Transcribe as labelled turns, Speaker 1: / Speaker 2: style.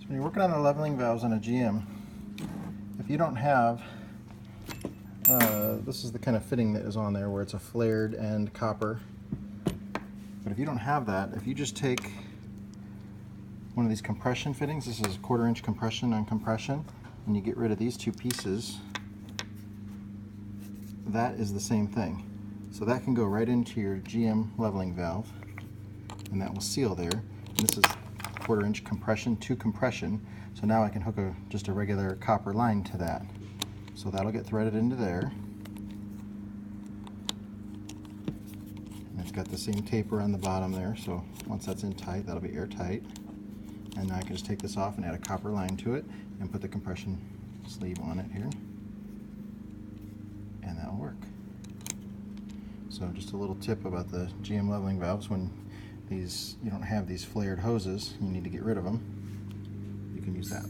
Speaker 1: So when you're working on the leveling valves on a GM, if you don't have, this is the kind of fitting that is on there where it's a flared end copper. But if you don't have that, if you just take one of these compression fittings, this is 1/4 inch compression on compression, and you get rid of these two pieces, that is the same thing. So that can go right into your GM leveling valve, and that will seal there. And this is 1/4 inch compression to compression, so now I can hook just a regular copper line to that. So that'll get threaded into there. And it's got the same taper on the bottom there, so once that's in tight, that'll be airtight. And now I can just take this off and add a copper line to it and put the compression sleeve on it here. And that'll work. So just a little tip about the GM leveling valves: when you don't have these flared hoses, you need to get rid of them, you can use that.